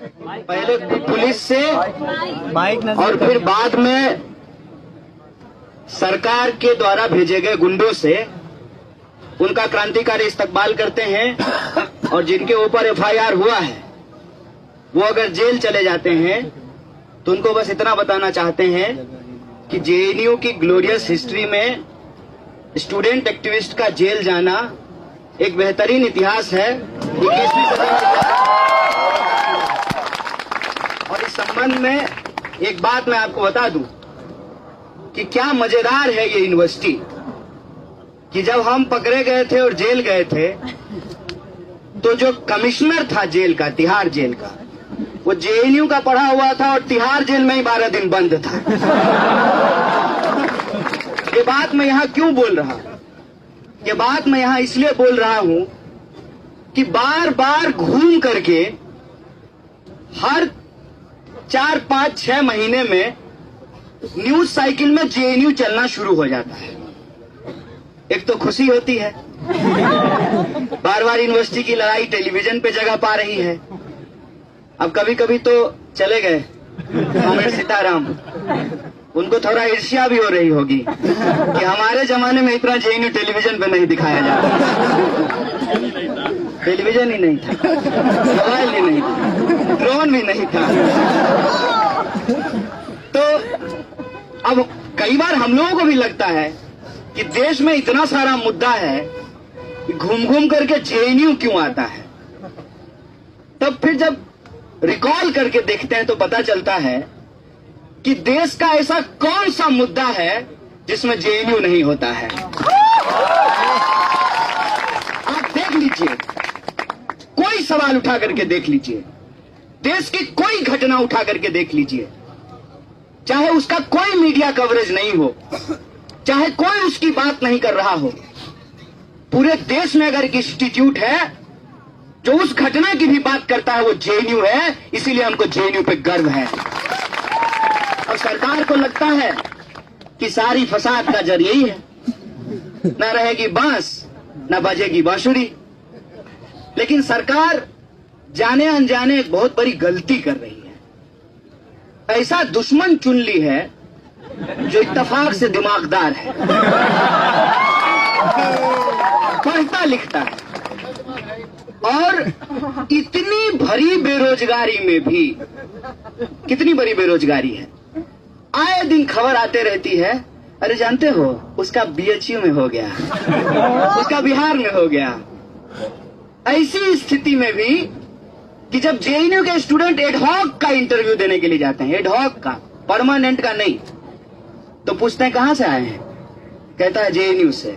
पहले पुलिस से और फिर बाद में सरकार के द्वारा भेजे गए गुंडों से उनका क्रांतिकारी इस्तकबाल करते हैं और जिनके ऊपर एफआईआर हुआ है वो अगर जेल चले जाते हैं तो उनको बस इतना बताना चाहते हैं कि जेएनयू की ग्लोरियस हिस्ट्री में स्टूडेंट एक्टिविस्ट का जेल जाना एक बेहतरीन इतिहास है 21वीं सदी का। और इस संबंध में एक बात मैं आपको बता दूं कि क्या मजेदार है ये यूनिवर्सिटी कि जब हम पकड़े गए थे और जेल गए थे तो जो कमिश्नर था जेल का, तिहाड़ जेल का, वो जेएनयू का पढ़ा हुआ था और तिहाड़ जेल में ही 12 दिन बंद था। ये बात मैं यहां क्यों बोल रहा हूं? ये बात मैं यहां इसलिए बोल रहा हूं कि बार बार घूम करके हर 4, 5, 6 महीने में न्यूज साइकिल में जेएनयू चलना शुरू हो जाता है। एक तो खुशी होती है, बार बार यूनिवर्सिटी की लड़ाई टेलीविजन पे जगह पा रही है। अब कभी कभी तो चले गए कॉमरेड सीताराम, उनको थोड़ा ईर्ष्या भी हो रही होगी कि हमारे जमाने में इतना जेएनयू टेलीविजन पे नहीं दिखाया जाता। टेलीविजन ही नहीं था, मोबाइल ही नहीं था, ड्रोन भी नहीं था। तो अब कई बार हम लोगों को भी लगता है कि देश में इतना सारा मुद्दा है, घूम घूम करके जेएनयू क्यों आता है। तब फिर जब रिकॉल करके देखते हैं तो पता चलता है कि देश का ऐसा कौन सा मुद्दा है जिसमें जेएनयू नहीं होता है। आप देख लीजिए, कोई सवाल उठा करके देख लीजिए, देश की कोई घटना उठा करके देख लीजिए, चाहे उसका कोई मीडिया कवरेज नहीं हो, चाहे कोई उसकी बात नहीं कर रहा हो, पूरे देश में अगर एक इंस्टीट्यूट है जो उस घटना की भी बात करता है वो जेएनयू है। इसीलिए हमको जेएनयू पे गर्व है। और सरकार को लगता है कि सारी फसाद का जड़ यही है, न रहेगी बांस न बजेगी बांसुरी। लेकिन सरकार जाने अनजाने एक बहुत बड़ी गलती कर रही है। ऐसा दुश्मन चुन ली है जो इत्तेफाक से दिमागदार है, पढ़ता लिखता है, और इतनी भरी बेरोजगारी में भी, कितनी बड़ी बेरोजगारी है, आए दिन खबर आते रहती है, अरे जानते हो उसका बीएचयू में हो गया, उसका बिहार में हो गया। ऐसी स्थिति में भी कि जब जेएनयू के स्टूडेंट एडहॉक का इंटरव्यू देने के लिए जाते हैं, एडहॉक का, परमानेंट का नहीं, तो पूछते हैं कहां से आए हैं, कहता है जेएनयू से।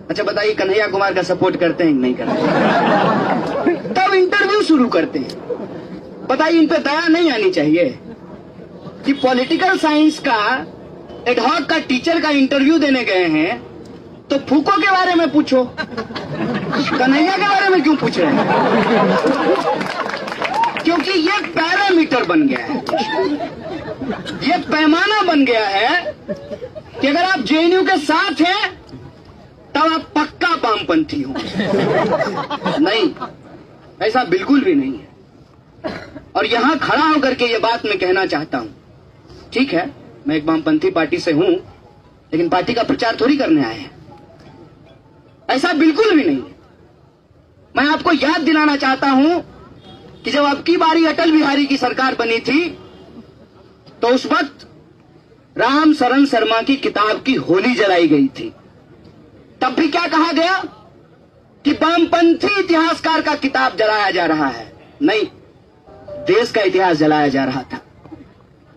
अच्छा बताइए कन्हैया कुमार का सपोर्ट करते हैं कि नहीं करते? तब इंटरव्यू शुरू करते हैं। बताइए इन पे दया नहीं आनी चाहिए कि पॉलिटिकल साइंस का एडहॉक का टीचर का इंटरव्यू देने गए हैं तो फूको के बारे में पूछो, कन्हैया के बारे में क्यों पूछ रहे हैं? क्योंकि ये पैरामीटर बन गया है, ये पैमाना बन गया है कि अगर आप जेएनयू के साथ हैं तब आप पक्का वामपंथी हो। नहीं, ऐसा बिल्कुल भी नहीं है। और यहां खड़ा होकर के ये बात मैं कहना चाहता हूं, ठीक है मैं एक वामपंथी पार्टी से हूं, लेकिन पार्टी का प्रचार थोड़ी करने आए हैं, ऐसा बिल्कुल भी नहीं है। मैं आपको याद दिलाना चाहता हूं कि जब अब की बारी अटल बिहारी की सरकार बनी थी तो उस वक्त राम शरण शर्मा की किताब की होली जलाई गई थी। तब भी क्या कहा गया कि वामपंथी इतिहासकार का किताब जलाया जा रहा है। नहीं, देश का इतिहास जलाया जा रहा था।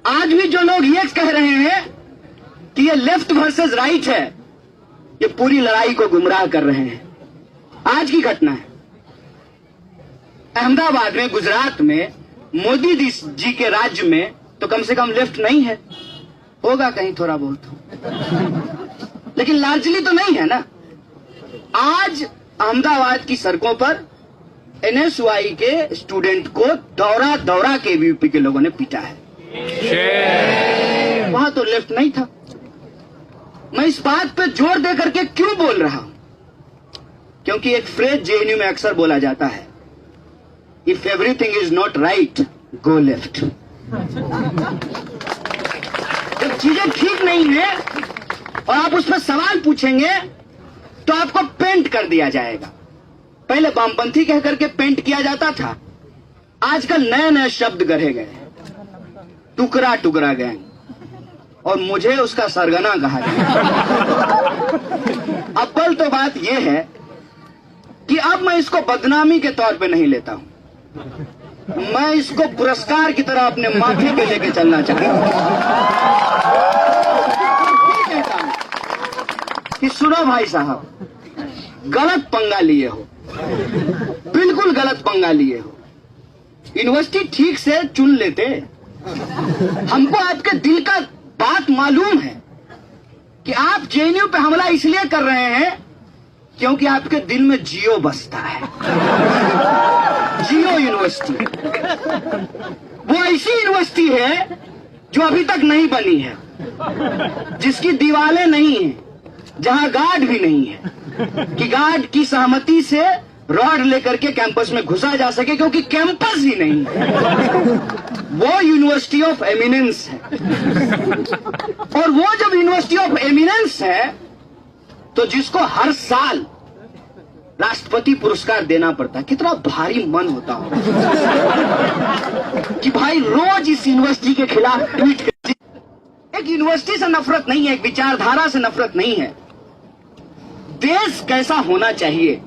आज भी जो लोग ये कह रहे हैं कि ये लेफ्ट वर्सेस राइट है, ये पूरी लड़ाई को गुमराह कर रहे हैं। आज की घटना है, अहमदाबाद में, गुजरात में, मोदी जी के राज्य में तो कम से कम लेफ्ट नहीं है, होगा कहीं थोड़ा बहुत, लेकिन लार्जली तो नहीं है ना। आज अहमदाबाद की सड़कों पर एनएसयूआई के स्टूडेंट को दौरा दौरा के यूपी के लोगों ने पीटा है। वहां तो लेफ्ट नहीं था। मैं इस बात पे जोर दे करके क्यों बोल रहा हूं? क्योंकि एक फ्रेज जेएनयू में अक्सर बोला जाता है, if everything is not right go left. जब चीजें ठीक नहीं है और आप उस पर सवाल पूछेंगे तो आपको पेंट कर दिया जाएगा। पहले वामपंथी कह करके पेंट किया जाता था, आजकल नए नए शब्द गढ़े गए, टुकड़ा टुकड़ा गैंग, और मुझे उसका सरगना कहा गया। अव्वल तो बात यह है कि अब मैं इसको बदनामी के तौर पे नहीं लेता हूं, मैं इसको पुरस्कार की तरह अपने माथे पे लेके चलना चाहता हूं। कि सुनो भाई साहब, गलत पंगा लिए हो, बिल्कुल गलत पंगा लिए हो। यूनिवर्सिटी ठीक से चुन लेते। हमको आपके दिल का बात मालूम है कि आप जेएनयू पे हमला इसलिए कर रहे हैं क्योंकि आपके दिल में जियो बसता है। जियो यूनिवर्सिटी वो ऐसी यूनिवर्सिटी है जो अभी तक नहीं बनी है, जिसकी दीवारें नहीं है, जहां गार्ड भी नहीं है कि गार्ड की सहमति से रॉड लेकर के कैंपस में घुसा जा सके, क्योंकि कैंपस ही नहीं है। वो यूनिवर्सिटी ऑफ एमिनेंस है। और वो जब यूनिवर्सिटी ऑफ एमिनेंस है तो जिसको हर साल राष्ट्रपति पुरस्कार देना पड़ता है, कितना भारी मन होता हो कि भाई रोज इस यूनिवर्सिटी के खिलाफ ट्वीट कर। एक यूनिवर्सिटी से नफरत नहीं है, एक विचारधारा से नफरत नहीं है। देश कैसा होना चाहिए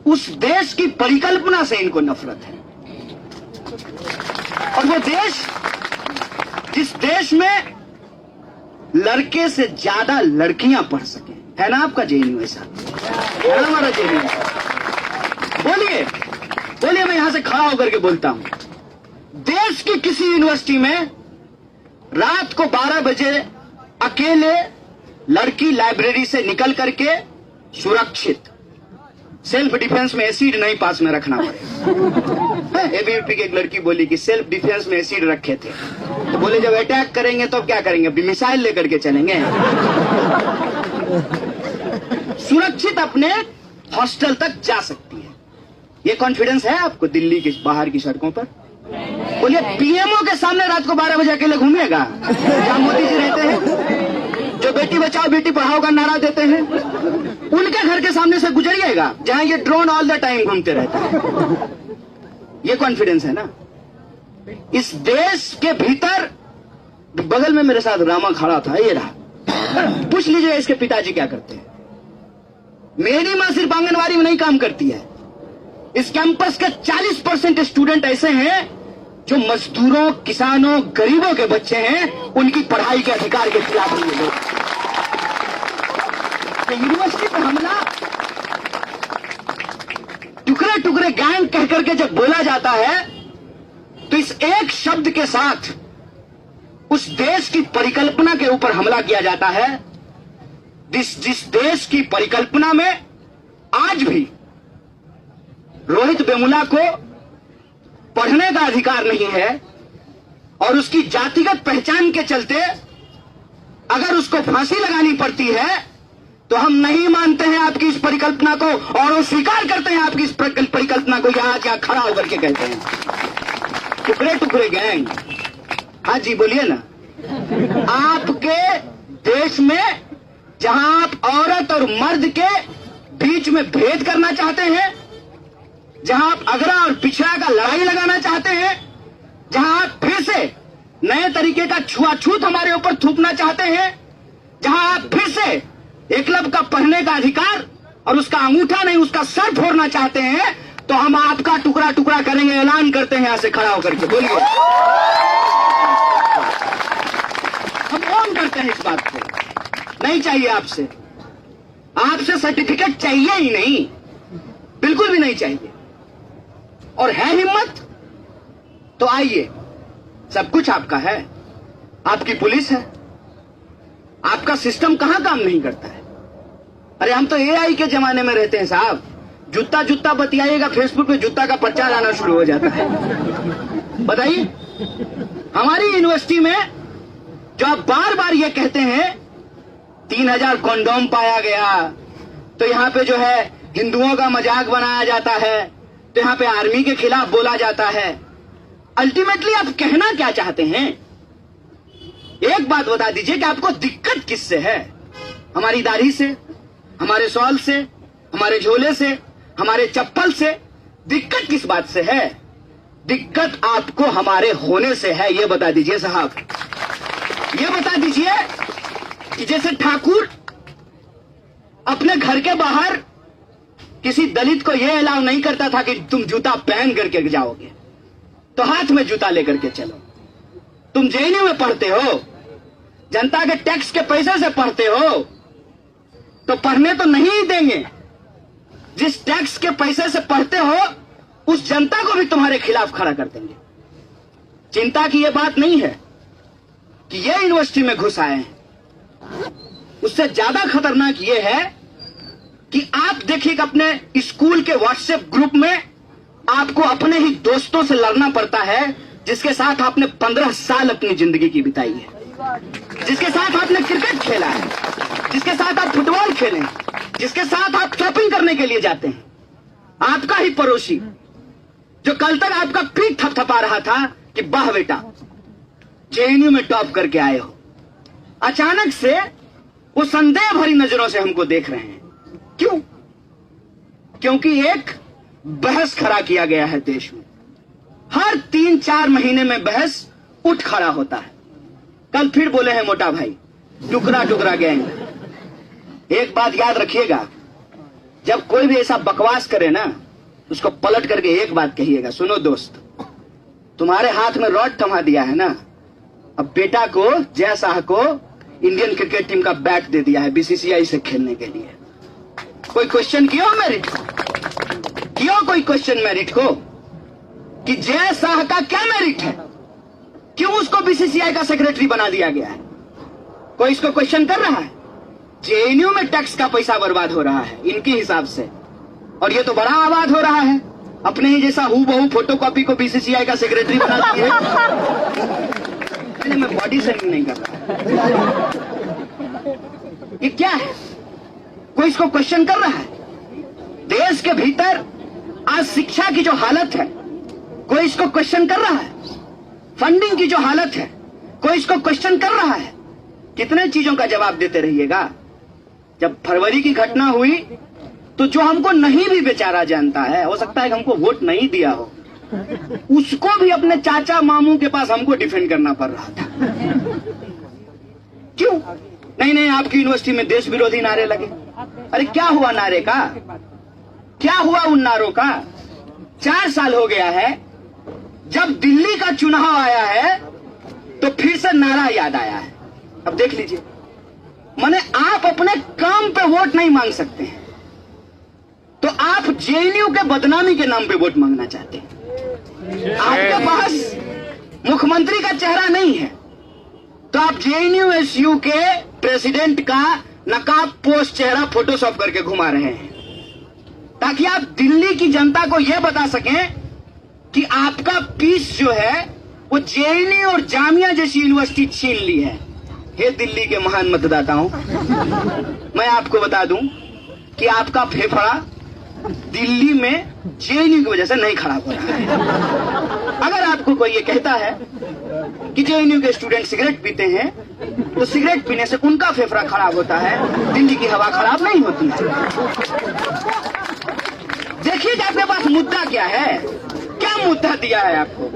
उस देश की परिकल्पना से इनको नफरत है। और वो देश, जिस देश में लड़के से ज्यादा लड़कियां पढ़ सके, है ना आपका जेएनयू ऐसा? है ना हमारा जेएनयू? बोलिए बोलिए, मैं यहां से खड़ा होकर के बोलता हूं, देश की किसी यूनिवर्सिटी में रात को 12 बजे अकेले लड़की लाइब्रेरी से निकल करके सुरक्षित, सेल्फ डिफेंस में एसिड नहीं पास में रखना पड़ेगा। एबीवीपी की एक लड़की बोली कि सेल्फ डिफेंस में एसिड रखे थे, तो बोले जब अटैक करेंगे तो क्या करेंगे, मिसाइल लेकर के चलेंगे। सुरक्षित अपने हॉस्टल तक जा सकती है। ये कॉन्फिडेंस है आपको दिल्ली के बाहर की सड़कों पर? बोलिए पीएमओ के सामने रात को 12 बजे अकेले घूमेगा जहां मोदी जी रहते हैं, जो बेटी बचाओ बेटी पढ़ाओ का नारा देते हैं, उनके घर के सामने से गुजरिएगा जहां ये ड्रोन ऑल द टाइम घूमते रहते हैं। ये कॉन्फिडेंस है ना? इस देश के भीतर बगल में मेरे साथ रामा खड़ा था, ये रहा, पूछ लीजिए इसके पिताजी क्या करते हैं। मेरी मां सिर्फ आंगनवाड़ी में नहीं काम करती है, इस कैंपस के 40% स्टूडेंट ऐसे हैं जो मजदूरों, किसानों, गरीबों के बच्चे हैं, उनकी पढ़ाई के अधिकार के खिलाफ हैं ये लोग। यूनिवर्सिटी पर हमला टुकड़े टुकड़े गैंग कह करके जब बोला जाता है तो इस एक शब्द के साथ उस देश की परिकल्पना के ऊपर हमला किया जाता है। जिस देश की परिकल्पना में आज भी रोहित वेमुला को पढ़ने का अधिकार नहीं है और उसकी जातिगत पहचान के चलते अगर उसको फांसी लगानी पड़ती है तो हम नहीं मानते हैं आपकी इस परिकल्पना को और वो स्वीकार करते हैं आपकी इस परिकल्पना को। यहाँ क्या खड़ा होकर के कहते हैं टुकड़े टुकड़े गैंग। हाँ जी बोलिए ना। आपके देश में जहां आप औरत और मर्द के बीच में भेद करना चाहते हैं, जहां आप अगड़ा और पिछड़ा का लड़ाई लगाना चाहते हैं, जहां आप फिर से नए तरीके का छुआछूत हमारे ऊपर थूपना चाहते हैं, जहां आप फिर से एकलव्य का पढ़ने का अधिकार और उसका अंगूठा नहीं उसका सर फोड़ना चाहते हैं, तो हम आपका टुकड़ा टुकड़ा करेंगे। ऐलान करते हैं यहां से खड़ा होकर के, बोलिए। हम ओन करते हैं इस बात को। नहीं चाहिए आपसे, आपसे सर्टिफिकेट चाहिए ही नहीं, बिल्कुल भी नहीं चाहिए। और है हिम्मत तो आइए, सब कुछ आपका है, आपकी पुलिस है, आपका सिस्टम कहां काम नहीं करता है। अरे हम तो एआई के जमाने में रहते हैं साहब, जूता जूता बतियाइएगा फेसबुक पे जूता का प्रचार आना शुरू हो जाता है। बताइए, हमारी यूनिवर्सिटी में जो आप बार बार ये कहते हैं 3000 कॉन्डोम पाया गया, तो यहां पे जो है हिंदुओं का मजाक बनाया जाता है, तो यहां पे आर्मी के खिलाफ बोला जाता है, अल्टीमेटली आप कहना क्या चाहते हैं? एक बात बता दीजिए कि आपको दिक्कत किससे है? हमारी दाढ़ी से, हमारे सॉल से, हमारे झोले से, हमारे चप्पल से? दिक्कत किस बात से है? दिक्कत आपको हमारे होने से है, ये बता दीजिए साहब। ये बता दीजिए कि जैसे ठाकुर अपने घर के बाहर किसी दलित को यह अलाउ नहीं करता था कि तुम जूता पहन करके जाओगे, तो हाथ में जूता लेकर के चलो। तुम जेएनयू में पढ़ते हो, जनता के टैक्स के पैसे से पढ़ते हो, तो पढ़ने तो नहीं देंगे। जिस टैक्स के पैसे से पढ़ते हो उस जनता को भी तुम्हारे खिलाफ खड़ा कर देंगे। चिंता की यह बात नहीं है कि ये यूनिवर्सिटी में घुस आए हैं। उससे ज्यादा खतरनाक यह है कि आप देखिए कि अपने स्कूल के व्हाट्सएप ग्रुप में आपको अपने ही दोस्तों से लड़ना पड़ता है, जिसके साथ आपने 15 साल अपनी जिंदगी की बिताई है, जिसके साथ आपने क्रिकेट खेला है, जिसके साथ आप फुटबॉल खेले, जिसके साथ आप शॉपिंग करने के लिए जाते हैं। आपका ही पड़ोसी जो कल तक आपका पीठ थपथपा रहा था कि वाह बेटा जेएनयू में टॉप करके आए हो, अचानक से वो संदेह भरी नजरों से हमको देख रहे हैं। क्यों? क्योंकि एक बहस खड़ा किया गया है देश में। हर 3-4 महीने में बहस उठ खड़ा होता है। कल फिर बोले हैं मोटा भाई, टुकड़ा टुकड़ा गैंग। एक बात याद रखिएगा, जब कोई भी ऐसा बकवास करे ना, उसको पलट करके एक बात कहिएगा, सुनो दोस्त, तुम्हारे हाथ में रॉड थमा दिया है ना, अब बेटा को, जय शाह को इंडियन क्रिकेट टीम का बैट दे दिया है बीसीसीआई से खेलने के लिए। कोई क्वेश्चन किया मेरिट? किया कोई क्वेश्चन मेरिट को कि जय शाह का क्या मेरिट है? क्यों उसको बीसीसीआई का सेक्रेटरी बना दिया गया है? कोई इसको क्वेश्चन कर रहा है? जेएनयू में टैक्स का पैसा बर्बाद हो रहा है इनके हिसाब से, और ये तो बड़ा आबाद हो रहा है। अपने ही जैसा हूबहू फोटोकॉपी को बीसीसीआई का सेक्रेटरी बना दिया है। मैं बॉडी शेमिंग नहीं कर रहा, ये क्या है? कोई इसको क्वेश्चन कर रहा है? देश के भीतर आज शिक्षा की जो हालत है, कोई इसको क्वेश्चन कर रहा है? फंडिंग की जो हालत है, कोई इसको क्वेश्चन कर रहा है? कितने चीजों का जवाब देते रहिएगा। जब फरवरी की घटना हुई तो जो हमको नहीं भी बेचारा जानता है, हो सकता है कि हमको वोट नहीं दिया हो, उसको भी अपने चाचा मामू के पास हमको डिफेंड करना पड़ रहा था। क्यों? नहीं, आपकी यूनिवर्सिटी में देश विरोधी नारे लगे। अरे क्या हुआ नारे का? क्या हुआ उन नारों का? 4 साल हो गया है, जब दिल्ली का चुनाव आया है तो फिर से नारा याद आया है। अब देख लीजिए, माने आप अपने काम पे वोट नहीं मांग सकते हैं, तो आप जेएनयू के बदनामी के नाम पे वोट मांगना चाहते हैं। आपके पास मुख्यमंत्री का चेहरा नहीं है, तो आप जेएनयू के प्रेसिडेंट का नकाब पोस्ट चेहरा फोटोशॉप करके घुमा रहे हैं, ताकि आप दिल्ली की जनता को यह बता सकें कि आपका पीस जो है वो जेएनयू और जामिया जैसी यूनिवर्सिटी छीन ली है। हे दिल्ली के महान मतदाताओं, मैं आपको बता दूं कि आपका फेफड़ा दिल्ली में जेएनयू की वजह से नहीं खराब हो रहा है। अगर आपको कोई ये कहता है कि जेएनयू के स्टूडेंट सिगरेट पीते हैं, तो सिगरेट पीने से उनका फेफड़ा खराब होता है, दिल्ली की हवा खराब नहीं होती है। देखिए कि आपके पास मुद्दा क्या है, क्या मुद्दा दिया है आपको?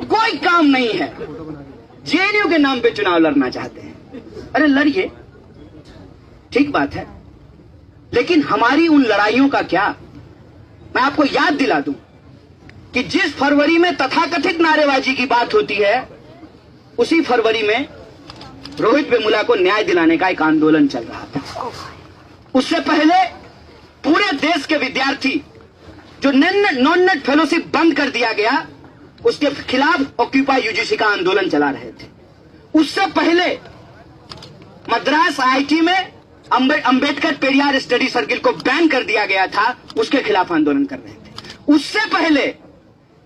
कोई काम नहीं है, जेएनयू के नाम पे चुनाव लड़ना चाहते हैं। अरे लड़िए, ठीक बात है, लेकिन हमारी उन लड़ाइयों का क्या? मैं आपको याद दिला दूं कि जिस फरवरी में तथाकथित नारेबाजी की बात होती है, उसी फरवरी में रोहित वेमुला को न्याय दिलाने का एक आंदोलन चल रहा था। उससे पहले पूरे देश के विद्यार्थी जो नॉन नेट फेलोशिप बंद कर दिया गया, उसके खिलाफ ऑक्यूपाई यूजीसी का आंदोलन चला रहे थे। उससे पहले मद्रास आईआईटी में अंबेडकर पेरियार स्टडी सर्किल को बैन कर दिया गया था, उसके खिलाफ आंदोलन कर रहे थे। उससे पहले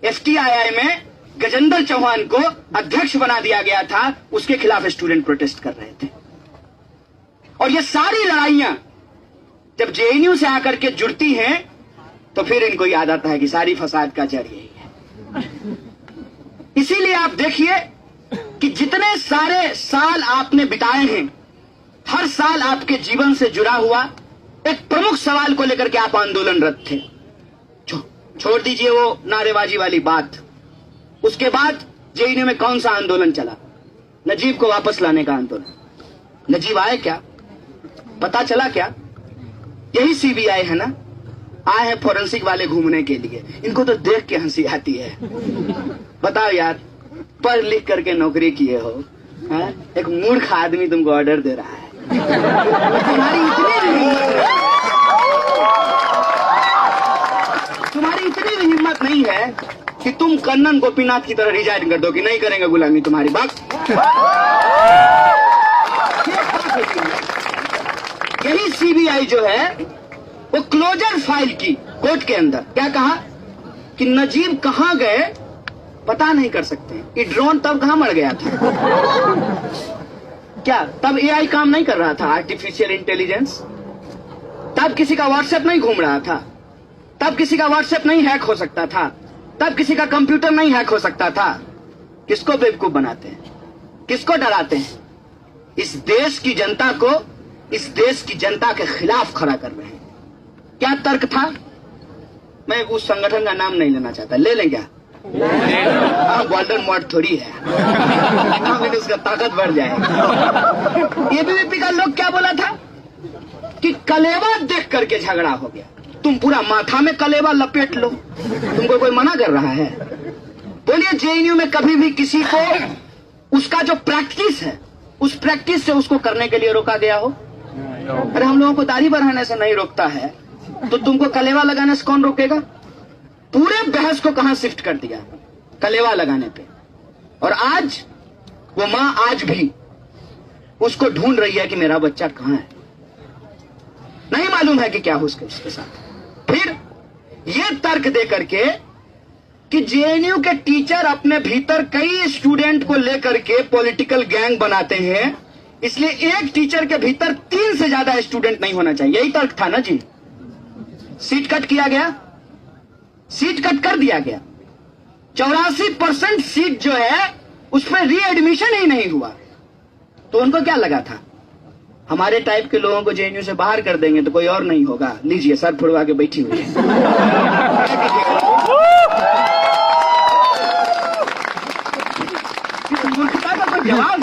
एफटीआईआई में गजेंद्र चौहान को अध्यक्ष बना दिया गया था, उसके खिलाफ स्टूडेंट प्रोटेस्ट कर रहे थे। और ये सारी लड़ाइयां जब जेएनयू से आकर के जुड़ती हैं, तो फिर इनको याद आता है कि सारी फसाद का जड़ यही है। इसीलिए आप देखिए कि जितने सारे साल आपने बिताए हैं, हर साल आपके जीवन से जुड़ा हुआ एक प्रमुख सवाल को लेकर के आप आंदोलनरत थे। छोड़ दीजिए वो नारेबाजी वाली बात। उसके बाद जेएनयू में कौन सा आंदोलन चला? नजीब को वापस लाने का आंदोलन। नजीब आए क्या? पता चला क्या? यही सीबीआई है ना, आए हैं फोरेंसिक वाले घूमने के लिए। इनको तो देख के हंसी आती है। बताओ यार, पढ़ लिख करके नौकरी किए हो, है? एक मूर्ख आदमी तुमको ऑर्डर दे रहा है। तुम्हारी इतनी भी हिम्मत नहीं है कि तुम कन्नन गोपीनाथ की तरह रिजाइन कर दो कि नहीं करेंगे गुलामी तुम्हारी। बात यही सीबीआई जो है वो क्लोजर फाइल की कोर्ट के अंदर क्या कहा कि नजीब कहां गए पता नहीं कर सकते। ये ड्रोन तब कहां मर गया था? क्या तब एआई काम नहीं कर रहा था? आर्टिफिशियल इंटेलिजेंस तब किसी का व्हाट्सएप नहीं घूम रहा था? तब किसी का व्हाट्सएप नहीं हैक हो सकता था? तब किसी का कंप्यूटर नहीं हैक हो सकता था? किसको बेवकूफ बनाते हैं? किसको डराते हैं? इस देश की जनता को, इस देश की जनता के खिलाफ खड़ा कर रहे हैं। क्या तर्क था? मैं उस संगठन का नाम नहीं लेना चाहता। ले लें क्या? गोल्डन मॉड थोड़ी है। उसका ताकत बढ़ जाएगी। एबीवीपी का लोग क्या बोला था कि कलेवा देख करके झगड़ा हो गया। तुम पूरा माथा में कलेवा लपेट लो, तुमको कोई मना कर रहा है? बोलिए जेएनयू में कभी भी किसी को उसका जो प्रैक्टिस है उस प्रैक्टिस से उसको करने के लिए रोका गया हो? अरे हम लोगों को दाढ़ी बढ़ाने से नहीं रोकता है तो तुमको कलेवा लगाने से कौन रोकेगा? पूरे बहस को कहां शिफ्ट कर दिया? कलेवा लगाने पे। और आज वो मां आज भी उसको ढूंढ रही है कि मेरा बच्चा कहां है। नहीं मालूम है कि क्या हो उसके साथ। फिर ये तर्क दे करके कि जेएनयू के टीचर अपने भीतर कई स्टूडेंट को लेकर के पॉलिटिकल गैंग बनाते हैं, इसलिए एक टीचर के भीतर 3 से ज्यादा स्टूडेंट नहीं होना चाहिए। यही तर्क था ना जी। सीट कट किया गया, सीट कट कर दिया गया। 84% सीट जो है उस पर रीएडमिशन ही नहीं हुआ। तो उनको क्या लगा था हमारे टाइप के लोगों को जेएनयू से बाहर कर देंगे तो कोई और नहीं होगा। लीजिए सर फुड़वा के बैठी हुई है। मूर्खता का कोई जवाब।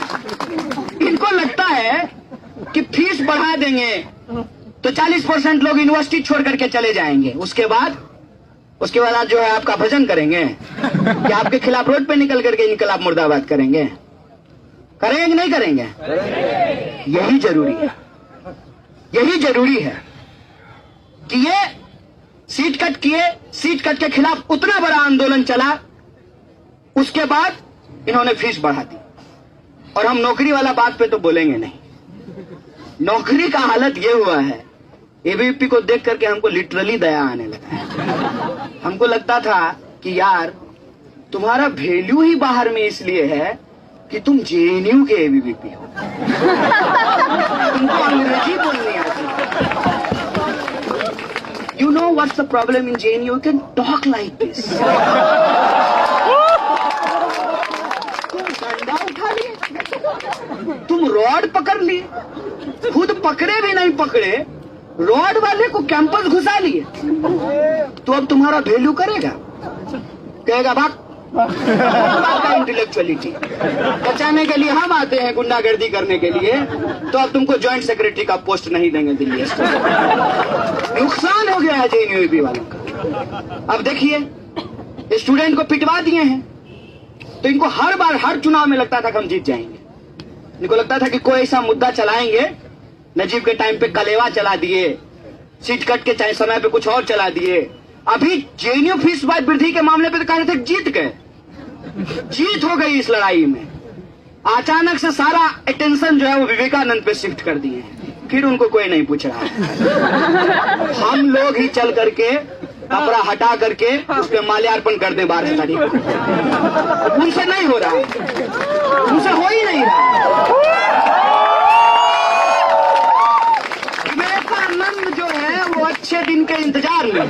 इनको लगता है कि फीस बढ़ा देंगे तो 40% लोग यूनिवर्सिटी छोड़ करके चले जाएंगे। उसके बाद आज जो है आपका भजन करेंगे कि आपके खिलाफ रोड पे निकल करके इनकलाब मुर्दाबाद करेंगे। करेंगे कि नहीं करेंगे? यही जरूरी है, यही जरूरी है कि ये सीट कट किए, सीट कट के खिलाफ उतना बड़ा आंदोलन चला, उसके बाद इन्होंने फीस बढ़ा दी। और हम नौकरी वाला बात पे तो बोलेंगे नहीं। नौकरी का हालत ये हुआ है, एबीवीपी को देख करके हमको लिटरली दया आने लगा है। हमको लगता था कि यार तुम्हारा वैल्यू ही बाहर में इसलिए है कि तुम जेएनयू के एबीवीपी हो। तुमको अंग्रेजी बोलनी आती। You know what's the problem in JNU? You can talk like this. तुम डंडा उठा लिए, तुम रॉड पकड़ लिए, खुद पकड़े भी नहीं पकड़े, रॉड वाले को कैंपस घुसा लिए। तो अब तुम्हारा वैल्यू करेगा? कहेगा भाग। इंटेलेक्चुअलिटी बचाने के लिए हम आते हैं गुंडागर्दी करने के लिए, तो अब तुमको ज्वाइंट सेक्रेटरी का पोस्ट नहीं देंगे दिल्ली। नुकसान हो गया है जेएनयू वालों का। अब देखिए स्टूडेंट को पिटवा दिए हैं, तो इनको हर बार हर चुनाव में लगता था कि हम जीत जाएंगे। इनको लगता था कि कोई ऐसा मुद्दा चलाएंगे, नजीब के टाइम पे कलेवा चला दिए, सीट कट के समय पे कुछ और चला दिए। अभी जेएनयू फीस वृद्धि के मामले पे तो कह रहे थे जीत गए, जीत हो गई इस लड़ाई में। अचानक से सारा अटेंशन जो है वो विवेकानंद पे शिफ्ट कर दिए हैं। फिर उनको कोई नहीं पूछ रहा है। हम लोग ही चल करके कपड़ा हटा करके उस पर माल्यार्पण कर दें 12 तारीख को। उनसे नहीं हो रहा, उनसे हो ही नहीं रहा। विवेकानंद जो है वो अच्छे दिन के इंतजार में।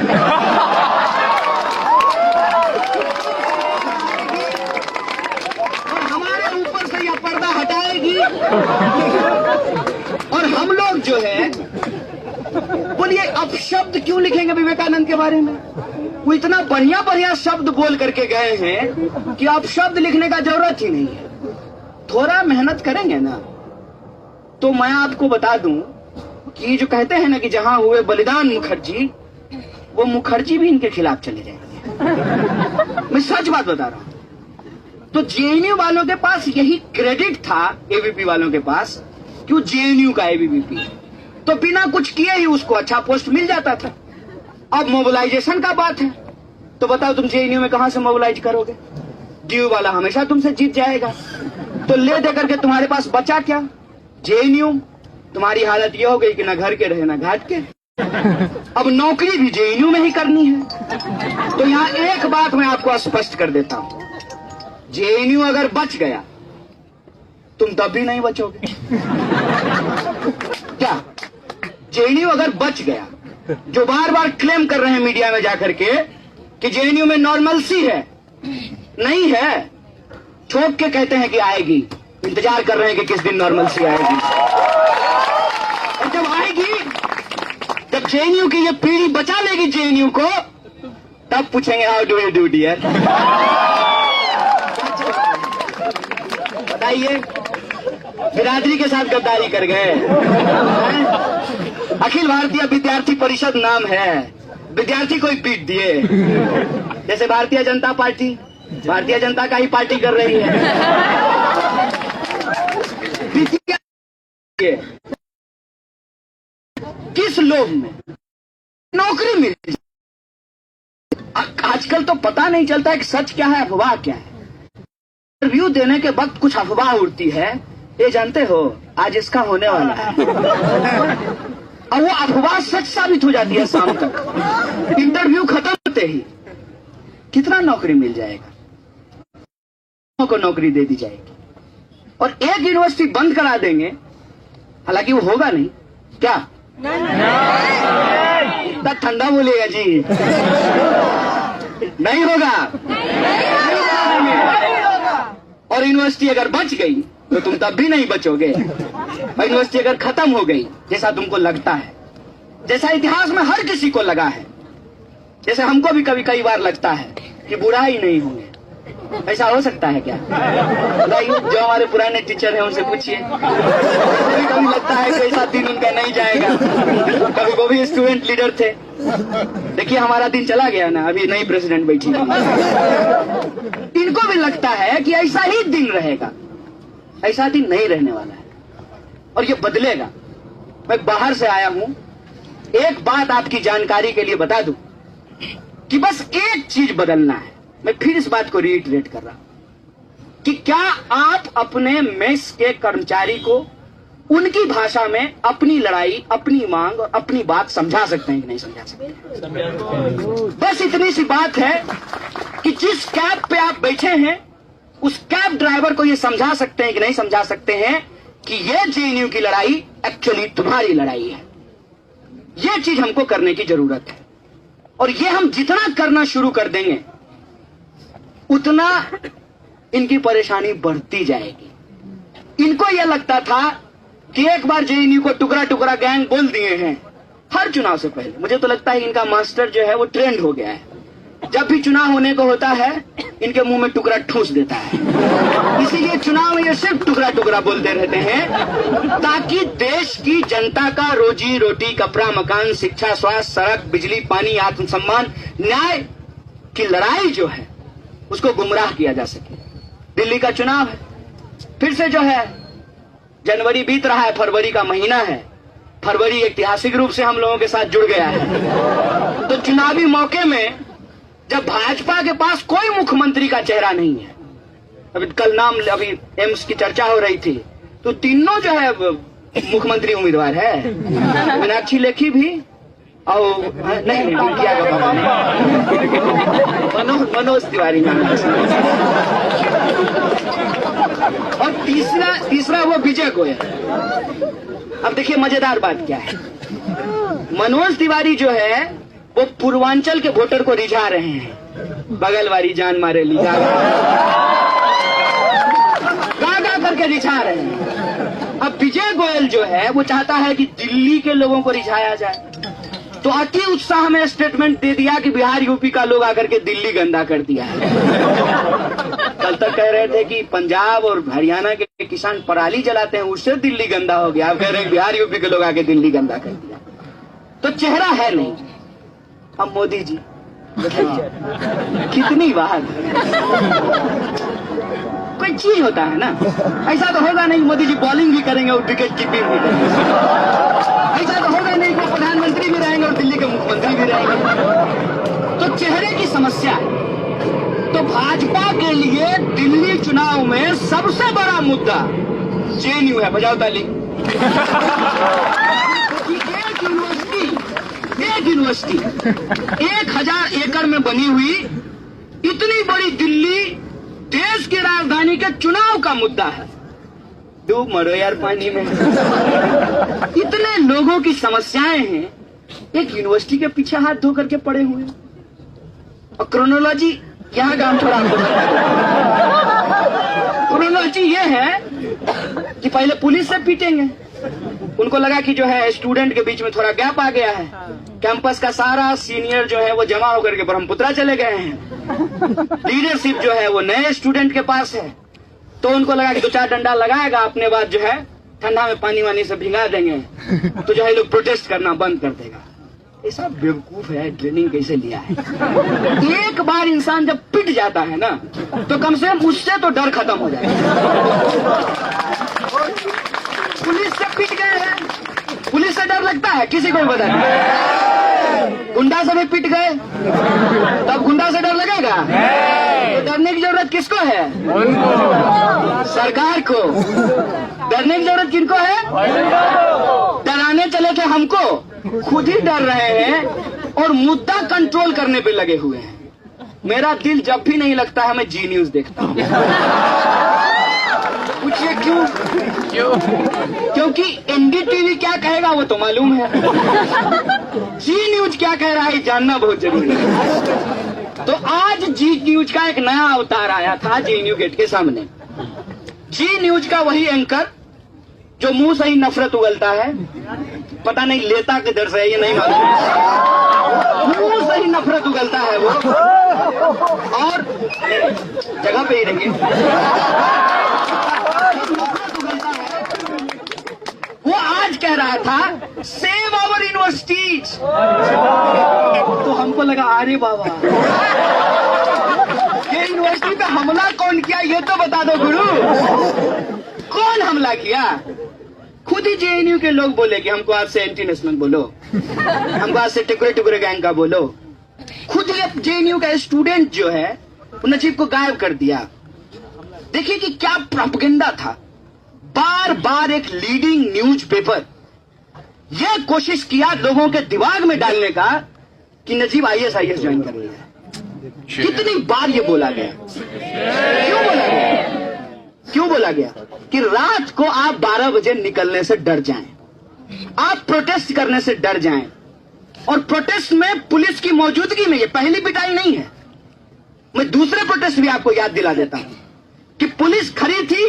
और हम लोग जो है, बोलिए अपशब्द क्यों लिखेंगे विवेकानंद के बारे में? वो इतना बढ़िया बढ़िया शब्द बोल करके गए हैं कि अपशब्द लिखने का जरूरत ही नहीं है। थोड़ा मेहनत करेंगे ना तो मैं आपको बता दूं कि जो कहते हैं ना कि जहां हुए बलिदान मुखर्जी, वो मुखर्जी भी इनके खिलाफ चले जाएंगे। मैं सच बात बता रहा हूं। तो जेएनयू वालों के पास यही क्रेडिट था, एबीपी वालों के पास, कि वो जेएनयू का एबीवीपी, तो बिना कुछ किए ही उसको अच्छा पोस्ट मिल जाता था। अब मोबिलाइजेशन का बात है तो बताओ तुम जेएनयू में कहां से मोबिलाइज करोगे? डीयू वाला हमेशा तुमसे जीत जाएगा। तो ले दे करके तुम्हारे पास बचा क्या? जेएनयू। तुम्हारी हालत ये हो गई कि ना घर के रहे ना घाट के। अब नौकरी भी जेएनयू में ही करनी है। तो यहां एक बात मैं आपको स्पष्ट कर देता हूं, जेएनयू अगर बच गया तुम तब भी नहीं बचोगे। क्या? जेएनयू अगर बच गया, जो बार बार क्लेम कर रहे हैं मीडिया में जाकर के कि जेएनयू में नॉर्मलसी है, नहीं है, छोड़ के कहते हैं कि आएगी। इंतजार कर रहे हैं कि किस दिन नॉर्मलसी आएगी। और जब आएगी, जब जेएनयू की ये पीढ़ी बचा लेगी जेएनयू को, तब पूछेंगे how do you do dear. बताइए, बिरादरी के साथ गद्दारी कर गए। अखिल भारतीय विद्यार्थी परिषद नाम है, विद्यार्थी को ही पीट दिए। जैसे भारतीय जनता पार्टी भारतीय जनता का ही पार्टी कर रही है। किस लोभ में? नौकरी मिल जाए। आजकल तो पता नहीं चलता है कि सच क्या है अफवाह क्या है। इंटरव्यू देने के वक्त कुछ अफवाह उड़ती है, ये जानते हो आज इसका होने वाला है, और वो अफवाह सच साबित हो जाती है शाम तक। इंटरव्यू खत्म होते ही कितना नौकरी मिल जाएगा, को नौकरी दे दी जाएगी। और एक यूनिवर्सिटी बंद करा देंगे, हालांकि वो होगा नहीं। क्या? इतना ठंडा बोलेगा जी। नहीं होगा। और यूनिवर्सिटी अगर बच गई तो तुम तब भी नहीं बचोगे। और यूनिवर्सिटी अगर खत्म हो गई, जैसा तुमको लगता है, जैसा इतिहास में हर किसी को लगा है, जैसे हमको भी कभी कई बार लगता है कि बुरा ही नहीं होंगे, ऐसा हो सकता है क्या? बताइए, जो हमारे पुराने टीचर हैं उनसे पूछिए। कभी कभी लगता है कि ऐसा दिन उनका नहीं जाएगा। कभी वो भी स्टूडेंट लीडर थे। देखिए हमारा दिन चला गया ना, अभी नई प्रेसिडेंट बैठी। इनको भी लगता है कि ऐसा ही दिन रहेगा। ऐसा दिन नहीं रहने वाला है और ये बदलेगा। मैं बाहर से आया हूं, एक बात आपकी जानकारी के लिए बता दूं कि बस एक चीज बदलना है। मैं फिर इस बात को रिइटरेट कर रहा हूं कि क्या आप अपने मेस के कर्मचारी को उनकी भाषा में अपनी लड़ाई, अपनी मांग और अपनी बात समझा सकते हैं कि नहीं समझा सकते? बस इतनी सी बात है कि जिस कैब पे आप बैठे हैं उस कैब ड्राइवर को ये समझा सकते हैं कि नहीं समझा सकते हैं कि ये जेएनयू की लड़ाई एक्चुअली तुम्हारी लड़ाई है। ये चीज हमको करने की जरूरत है और ये हम जितना करना शुरू कर देंगे उतना इनकी परेशानी बढ़ती जाएगी। इनको यह लगता था कि एक बार जेएनयू को टुकड़ा टुकड़ा गैंग बोल दिए हैं हर चुनाव से पहले। मुझे तो लगता है इनका मास्टर जो है वो ट्रेंड हो गया है। जब भी चुनाव होने को होता है इनके मुंह में टुकड़ा ठूस देता है। इसीलिए चुनाव में ये सिर्फ टुकड़ा टुकड़ा बोलते रहते हैं ताकि देश की जनता का रोजी रोटी, कपड़ा, मकान, शिक्षा, स्वास्थ्य, सड़क, बिजली, पानी, आत्मसम्मान, न्याय की लड़ाई जो है उसको गुमराह किया जा सके। दिल्ली का चुनाव है, फिर से जो है जनवरी बीत रहा है, फरवरी का महीना है। फरवरी ऐतिहासिक रूप से हम लोगों के साथ जुड़ गया है। तो चुनावी मौके में जब भाजपा के पास कोई मुख्यमंत्री का चेहरा नहीं है, अभी एम्स की चर्चा हो रही थी, तो तीनों जो है मुख्यमंत्री उम्मीदवार है। मीनाक्षी लेखी भी और नहीं मनोज तिवारी नाम। और तीसरा वो विजय गोयल। अब देखिए मजेदार बात क्या है, मनोज तिवारी जो है वो पूर्वांचल के वोटर को रिझा रहे हैं। बगल वाली जान मारे ली गा करके रिझा रहे हैं। दल जो है वो चाहता है कि दिल्ली के लोगों को रिझाया जाए, तो अति उत्साह में स्टेटमेंट दे दिया कि बिहार यूपी का लोग आकर के दिल्ली गंदा कर दिया है। कल तक कह रहे थे कि पंजाब और हरियाणा के किसान पराली जलाते हैं, उससे दिल्ली गंदा हो गया। अब कह रहे हैं बिहार यूपी के लोग आके दिल्ली गंदा कर दिया। तो चेहरा है नहीं। अब मोदी जी कितनी बात, कोई चीज होता है ना, ऐसा तो होगा नहीं मोदी जी बॉलिंग भी करेंगे और विकेट कीपिंग भी करेंगे। ऐसा तो होगा नहीं कि प्रधानमंत्री भी रहेंगे और दिल्ली के मुख्यमंत्री भी रहेंगे। तो चेहरे की समस्या है। तो भाजपा के लिए दिल्ली चुनाव में सबसे बड़ा मुद्दा जेएनयू है। बजाओ ताली। एक यूनिवर्सिटी 1000 एकड़ में बनी हुई इतनी बड़ी दिल्ली देश की राजधानी के चुनाव का मुद्दा है। डूब मरो यार पानी में। इतने लोगों की समस्याएं हैं, एक यूनिवर्सिटी के पीछे हाथ धो करके पड़े हुए। और क्रोनोलॉजी यहाँ काम थोड़ा क्रोनोलॉजी ये है कि पहले पुलिस से पीटेंगे, उनको लगा कि जो है स्टूडेंट के बीच में थोड़ा गैप आ गया है, कैंपस का सारा सीनियर जो है वो जमा होकर के ब्रह्मपुत्रा चले गए हैं, लीडरशिप जो है वो नए स्टूडेंट के पास है, तो उनको लगा कि 2-4 डंडा लगाएगा, अपने बाद जो है ठंडा में पानी वानी से भिगा देंगे, तो जो है लोग प्रोटेस्ट करना बंद कर देगा। ये सब बेवकूफ है, ट्रेनिंग कैसे लिया है। एक बार इंसान जब पिट जाता है ना, तो कम से कम उससे तो डर खत्म हो जाएगा। पुलिस से पिट गए हैं, पुलिस से डर लगता है किसी को भी बता नहीं। गुंडा से भी पिट गए, तब गुंडा से डर लगेगा? तो डरने की जरूरत किसको है? सरकार को। डरने की जरूरत किनको है? डराने चले थे हमको, खुद ही डर रहे हैं और मुद्दा कंट्रोल करने पे लगे हुए हैं। मेरा दिल जब भी नहीं लगता है मैं जी न्यूज देखता हूँ। पूछिए क्यों? क्योंकि एनडीटीवी क्या कहेगा वो तो मालूम है, जी न्यूज क्या कह रहा है जानना बहुत जरूरी है। तो आज जी न्यूज का एक नया अवतार आया था जेएनयू गेट के सामने। जी न्यूज का वही एंकर जो मुंह से ही नफरत उगलता है, पता नहीं लेता किधर से, ये नहीं मालूम, मुंह से ही नफरत उगलता है वो, और जगह पे ही रहिए, वो आज कह रहा था सेव आवर यूनिवर्सिटीज। तो हमको लगा अरे बाबा, ये यूनिवर्सिटी पे हमला कौन किया ये तो बता दो गुरु। कौन हमला किया? खुद ही जेएनयू के लोग बोले कि हमको आज से एंटी नेशनल बोलो, हमको आज से टुकड़े टुकड़े गैंग का बोलो। खुद ही जेएनयू का स्टूडेंट जो है नजीब को गायब कर दिया। देखिए कि क्या प्रोपेगेंडा था। बार बार एक लीडिंग न्यूज़पेपर यह कोशिश किया लोगों के दिमाग में डालने का कि नजीब IAS ज्वाइन कर लिया है। कितनी बार ये बोला गया? क्यों बोला गया? क्यों बोला गया कि रात को आप 12 बजे निकलने से डर जाएं, आप प्रोटेस्ट करने से डर जाएं, और प्रोटेस्ट में पुलिस की मौजूदगी में, ये पहली पिटाई नहीं है, मैं दूसरे प्रोटेस्ट भी आपको याद दिला देता हूं कि पुलिस खड़ी थी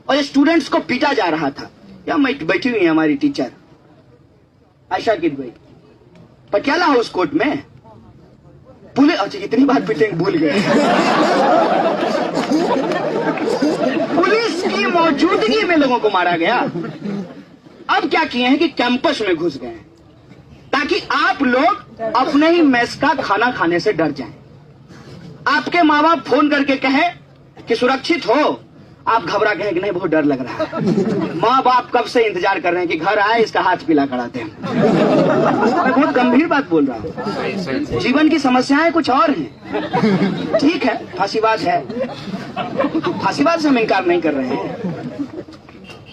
और स्टूडेंट्स को पीटा जा रहा था। या बैठी हुई है हमारी टीचर आयशा किद भाई पटियाला हाउस कोर्ट में, पुलिस, अच्छा कितनी बार पीटेंगे भूल गए। पुलिस की मौजूदगी में लोगों को मारा गया। अब क्या किए हैं कि कैंपस में घुस गए ताकि आप लोग अपने ही मेस का खाना खाने से डर जाएं। आपके माँ बाप फोन करके कहे कि सुरक्षित हो, आप घबरा गए कि नहीं बहुत डर लग रहा है। माँ बाप कब से इंतजार कर रहे हैं कि घर आए इसका हाथ पीला कराते हैं। मैं बहुत गंभीर बात बोल रहा हूँ। जीवन की समस्याएं कुछ और हैं। ठीक है, फांसीबाज है, फांसीबाज से हम इनकार नहीं कर रहे हैं,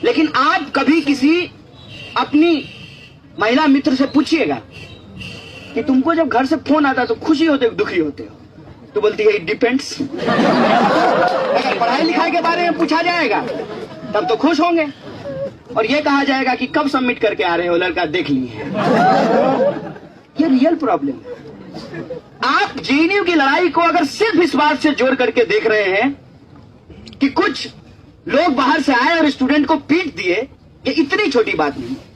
लेकिन आप कभी किसी अपनी महिला मित्र से पूछिएगा कि तुमको जब घर से फोन आता तो खुशी होते हो दुखी होते हो? तो बोलती है इट डिपेंड्स। अगर पढ़ाई लिखाई के बारे में पूछा जाएगा तब तो खुश होंगे, और ये कहा जाएगा कि कब सबमिट करके आ रहे हो, लड़का देख लिए। ये रियल प्रॉब्लम है। आप जेएनयू की लड़ाई को अगर सिर्फ इस बात से जोड़ करके देख रहे हैं कि कुछ लोग बाहर से आए और स्टूडेंट को पीट दिए, ये इतनी छोटी बात नहीं है।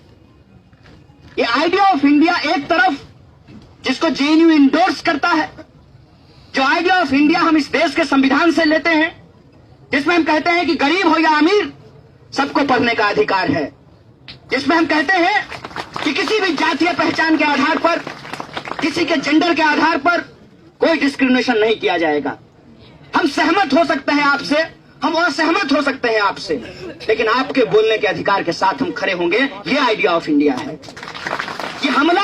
ये आइडिया ऑफ इंडिया एक तरफ जिसको जेएनयू इंडोर्स करता है, जो आइडिया ऑफ इंडिया हम इस देश के संविधान से लेते हैं, जिसमें हम कहते हैं कि गरीब हो या अमीर सबको पढ़ने का अधिकार है, जिसमें हम कहते हैं कि किसी भी जातीय पहचान के आधार पर, किसी के जेंडर के आधार पर कोई डिस्क्रिमिनेशन नहीं किया जाएगा। हम सहमत हो सकते हैं आपसे, हम असहमत हो सकते हैं आपसे, लेकिन आपके बोलने के अधिकार के साथ हम खड़े होंगे। ये आइडिया ऑफ इंडिया है। ये हमला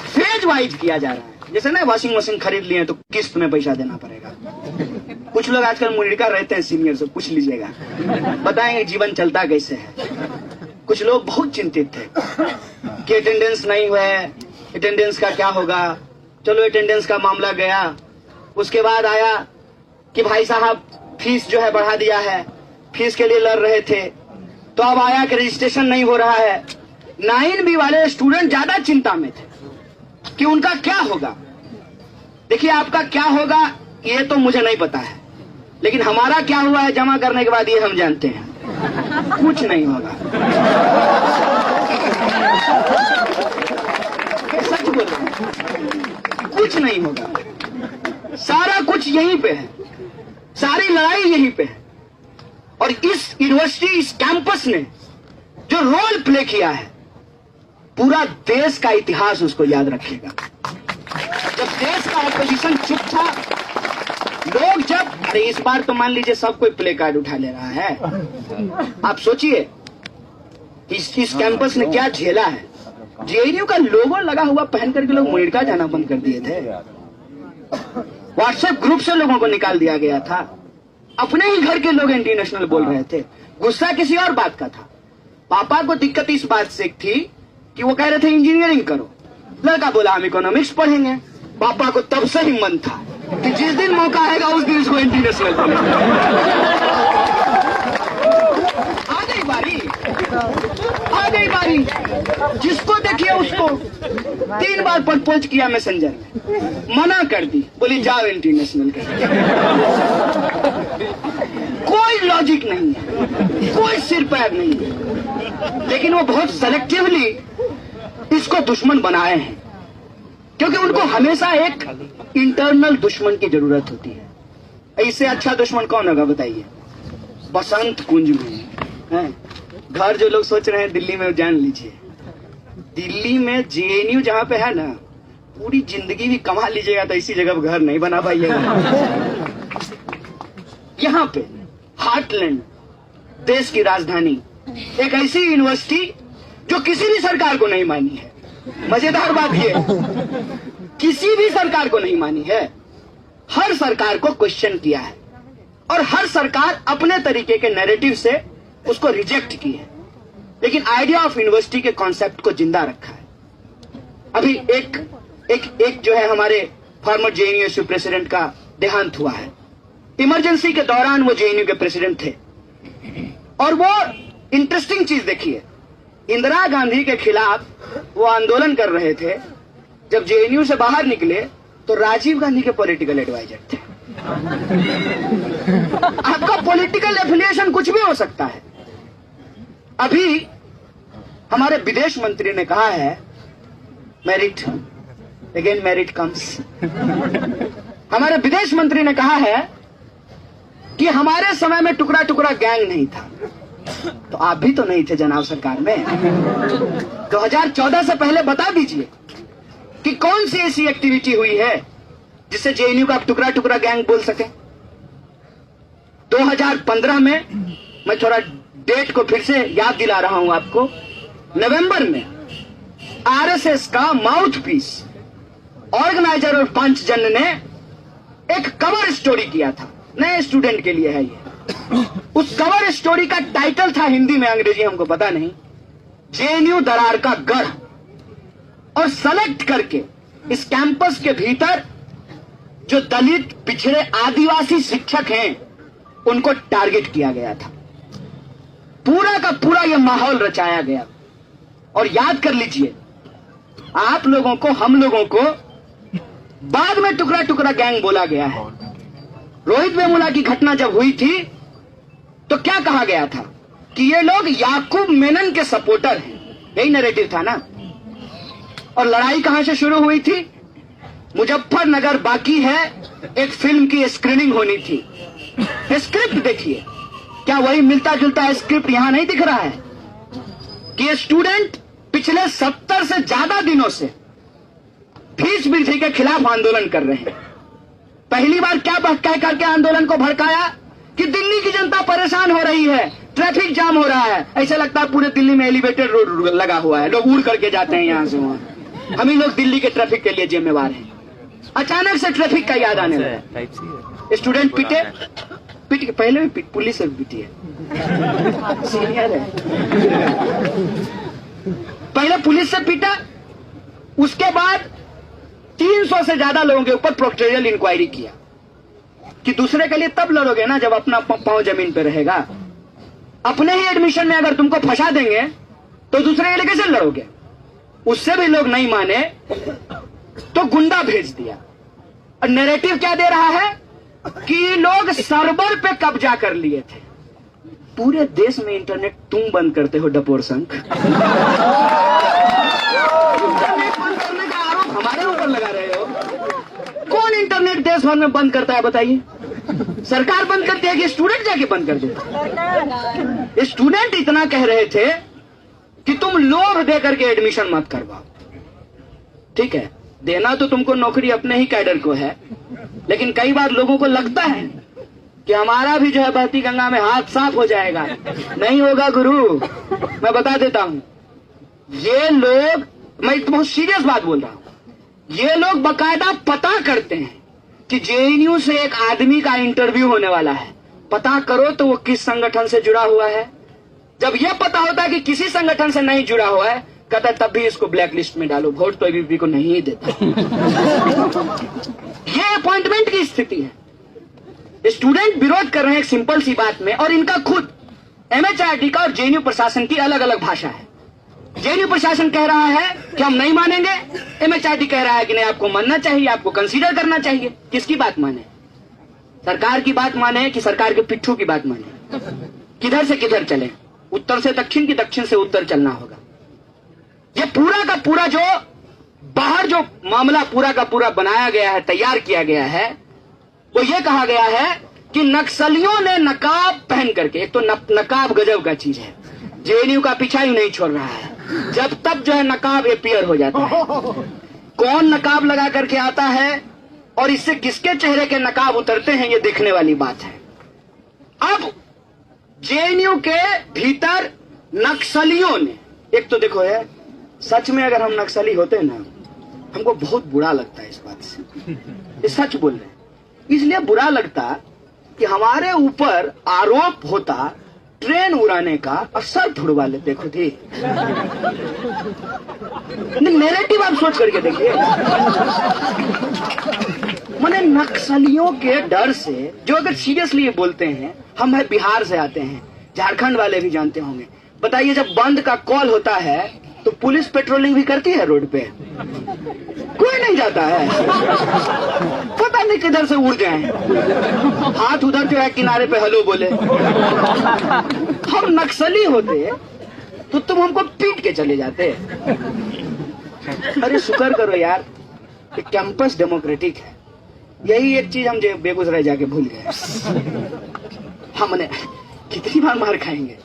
फेज वाइज किया जा रहा है। जैसे ना वॉशिंग मशीन खरीद लिए तो किस्त में पैसा देना पड़ेगा। कुछ लोग आजकल मुनिका रहते हैं, सीनियर से पूछ लीजिएगा, बताएंगे जीवन चलता कैसे है। कुछ लोग बहुत चिंतित थे कि अटेंडेंस नहीं हुआ है, अटेंडेंस का क्या होगा। चलो अटेंडेंस का मामला गया, उसके बाद आया कि भाई साहब फीस जो है बढ़ा दिया है, फीस के लिए लड़ रहे थे, तो अब आया कि रजिस्ट्रेशन नहीं हो रहा है। 9B वाले स्टूडेंट ज्यादा चिंता में थे कि उनका क्या होगा। देखिए आपका क्या होगा ये तो मुझे नहीं पता है, लेकिन हमारा क्या हुआ है जमा करने के बाद ये हम जानते हैं, कुछ नहीं होगा। सच बोल रहा हूं, कुछ नहीं होगा। सारा कुछ यहीं पे है, सारी लड़ाई यहीं पे है। और इस यूनिवर्सिटी, इस कैंपस ने जो रोल प्ले किया है, पूरा देश का इतिहास उसको याद रखेगा। जब देश का ऑपोजिशन चुप था, लोग जब, अरे इस बार तो मान लीजिए सब कोई प्ले कार्ड उठा ले रहा है। आप सोचिए इस कैंपस ने क्या झेला है। जेएनयू का लोगो लगा हुआ पहन करके लोग मुनिका जाना बंद कर दिए थे। व्हाट्सएप ग्रुप से लोगों को निकाल दिया गया था। अपने ही घर के लोग एंटी नेशनल बोल रहे थे। गुस्सा किसी और बात का था। पापा को दिक्कत इस बात से थी कि वो कह रहे थे इंजीनियरिंग करो, लड़का बोला हम इकोनॉमिक्स पढ़ेंगे। पापा को तब से ही मन था कि जिस दिन मौका आएगा उस दिन इसको एंटी नेशनल बोलेंगे। आ गई बारी, आ गई बारी। जिसको देखिए उसको 3 बार प्रपोज किया मैसेंजर में, मना कर दी, बोली जाओ एंटी नेशनल कर। कोई लॉजिक नहीं है, कोई सिर पैर नहीं है, लेकिन वो बहुत सेलेक्टिवली इसको दुश्मन बनाए हैं, क्योंकि उनको हमेशा एक इंटरनल दुश्मन की जरूरत होती है। इससे अच्छा दुश्मन कौन होगा बताइए। बसंत कुंज में है घर, जो लोग सोच रहे हैं दिल्ली में, जान लीजिए दिल्ली में जेएनयू जहां पे है ना, पूरी जिंदगी भी कमा लीजिएगा तो इसी जगह घर नहीं बना पाइएगा। यहाँ पे हार्टलैंड, देश की राजधानी, एक ऐसी यूनिवर्सिटी जो किसी भी सरकार को नहीं मानी है। मजेदार बात ये, किसी भी सरकार को नहीं मानी है, हर सरकार को क्वेश्चन किया है और हर सरकार अपने तरीके के नैरेटिव से उसको रिजेक्ट की है, लेकिन आइडिया ऑफ यूनिवर्सिटी के कॉन्सेप्ट को जिंदा रखा है। अभी एक जो है हमारे फॉर्मर जेएनयू प्रेसिडेंट का देहांत हुआ है। इमरजेंसी के दौरान वो जेएनयू के प्रेसिडेंट थे और वो इंटरेस्टिंग चीज देखिए, इंदिरा गांधी के खिलाफ वो आंदोलन कर रहे थे। जब जेएनयू से बाहर निकले तो राजीव गांधी के पॉलिटिकल एडवाइजर थे। आपका पॉलिटिकल एफिलिएशन कुछ भी हो सकता है। अभी हमारे विदेश मंत्री ने कहा है मेरिट अगेन मेरिट कम्स। हमारे विदेश मंत्री ने कहा है कि हमारे समय में टुकड़ा टुकड़ा गैंग नहीं था। तो आप भी तो नहीं थे जनाब सरकार में। 2014 से पहले बता दीजिए कि कौन सी ऐसी एक्टिविटी हुई है जिससे जेएनयू का आप टुकड़ा टुकड़ा गैंग बोल सके। 2015 में, मैं थोड़ा डेट को फिर से याद दिला रहा हूं आपको, नवंबर में आरएसएस का माउथ पीस, ऑर्गेनाइजर और पंचजन ने एक कवर स्टोरी किया था। नए स्टूडेंट के लिए है ये। उस कवर स्टोरी का टाइटल था हिंदी में, अंग्रेजी हमको पता नहीं, जेएनयू दरार का गढ़। और सेलेक्ट करके इस कैंपस के भीतर जो दलित, पिछड़े, आदिवासी शिक्षक हैं उनको टारगेट किया गया था। पूरा का पूरा यह माहौल रचाया गया। और याद कर लीजिए, आप लोगों को, हम लोगों को बाद में टुकड़ा टुकड़ा गैंग बोला गया है। रोहित वेमुला की घटना जब हुई थी तो क्या कहा गया था कि ये लोग याकूब मेनन के सपोर्टर हैं। यही नैरेटिव था ना। और लड़ाई कहां से शुरू हुई थी? मुजफ्फरनगर बाकी है, एक फिल्म की स्क्रीनिंग होनी थी। स्क्रिप्ट देखिए, क्या वही मिलता जुलता स्क्रिप्ट यहां नहीं दिख रहा है कि ये स्टूडेंट पिछले 70 से ज्यादा दिनों से फीस वृद्धि के खिलाफ आंदोलन कर रहे हैं। पहली बार क्या कह करके आंदोलन को भड़काया कि दिल्ली की जनता परेशान हो रही है, ट्रैफिक जाम हो रहा है। ऐसा लगता है पूरे दिल्ली में एलिवेटेड रोड लगा हुआ है, लोग उड़ करके जाते हैं यहां से वहां। हम ही लोग दिल्ली के ट्रैफिक के लिए जिम्मेवार हैं। अचानक से ट्रैफिक का याद आने लगा। स्टूडेंट पीटे, पीट के पहले भी पुलिस से पीटी है, सीनियर है। पहले पुलिस से पीटा, उसके बाद 300 से ज्यादा लोगों के ऊपर प्रोक्टोरियल इंक्वायरी किया कि दूसरे के लिए तब लड़ोगे ना जब अपना पांव जमीन पे रहेगा। अपने ही एडमिशन में अगर तुमको फंसा देंगे तो दूसरे के लिए कैसे लड़ोगे? उससे भी लोग नहीं माने तो गुंडा भेज दिया। और नैरेटिव क्या दे रहा है कि लोग सर्वर पे कब्जा कर लिए थे। पूरे देश में इंटरनेट तुम बंद करते हो डपोर संख। इंटरनेट बंद करने का आरोप हमारे ऊपर लगा रहे हो। कौन इंटरनेट देश भर में बंद करता है बताइए? सरकार बंद करती है कि स्टूडेंट जाके बंद कर देते? स्टूडेंट इतना कह रहे थे कि तुम लोभ दे करके एडमिशन मत करवाओ। ठीक है, देना तो तुमको नौकरी अपने ही कैडर को है, लेकिन कई बार लोगों को लगता है कि हमारा भी जो है बहती गंगा में हाथ साफ हो जाएगा। नहीं होगा गुरु, मैं बता देता हूं। ये लोग, मैं बहुत सीरियस बात बोल रहा हूं, ये लोग बकायदा पता करते हैं कि जेएनयू से एक आदमी का इंटरव्यू होने वाला है, पता करो तो वो किस संगठन से जुड़ा हुआ है। जब यह पता होता है कि किसी संगठन से नहीं जुड़ा हुआ है, कहता तब भी इसको ब्लैक लिस्ट में डालो, वोट तो एबीवीपी को नहीं देता। ये अपॉइंटमेंट की स्थिति है। स्टूडेंट विरोध कर रहे हैं एक सिंपल सी बात में, और इनका खुद एमएचआरडी का और जेएनयू प्रशासन की अलग अलग भाषा है। जेएनयू प्रशासन कह रहा है कि हम नहीं मानेंगे, एमएचआरडी कह रहा है कि नहीं आपको मानना चाहिए, आपको कंसीडर करना चाहिए। किसकी बात माने? सरकार की बात माने कि सरकार के पिट्ठू की बात माने? किधर से किधर चले? उत्तर से दक्षिण की दक्षिण से उत्तर चलना होगा। ये पूरा का पूरा जो बाहर जो मामला पूरा का पूरा बनाया गया है, तैयार किया गया है, वो ये कहा गया है कि नक्सलियों ने नकाब पहन करके, एक तो नकाब गजब का चीज है, जेएनयू का पीछा ही नहीं छोड़ रहा है। जब तक जो है नकाब एपियर हो जाता है। कौन नकाब लगा करके आता है और इससे किसके चेहरे के नकाब उतरते हैं, ये देखने वाली बात है। अब जेएनयू के भीतर नक्सलियों ने, एक तो देखो है, सच में अगर हम नक्सली होते ना, हमको बहुत बुरा लगता है इस बात से। ये सच बोल रहे हैं, इसलिए बुरा लगता कि हमारे ऊपर आरोप होता ट्रेन उड़ाने का और सर फुड़वा लेते खुद ही। नैरेटिव आप सोच करके देखिए। मैंने नक्सलियों के डर से, जो अगर सीरियसली ये बोलते हैं, हम है बिहार से आते हैं, झारखंड वाले भी जानते होंगे। बताइए, जब बंद का कॉल होता है तो पुलिस पेट्रोलिंग भी करती है रोड पे? कोई नहीं जाता है, पता नहीं किधर से उड़ जाए, हाथ उधर जो है किनारे पे हेलो बोले। हम नक्सली होते तो तुम हमको पीट के चले जाते। अरे शुक्र करो यार कि कैंपस डेमोक्रेटिक है। यही एक चीज हम बेगूसराय जाके भूल गए। हमने कितनी बार मार खाएंगे।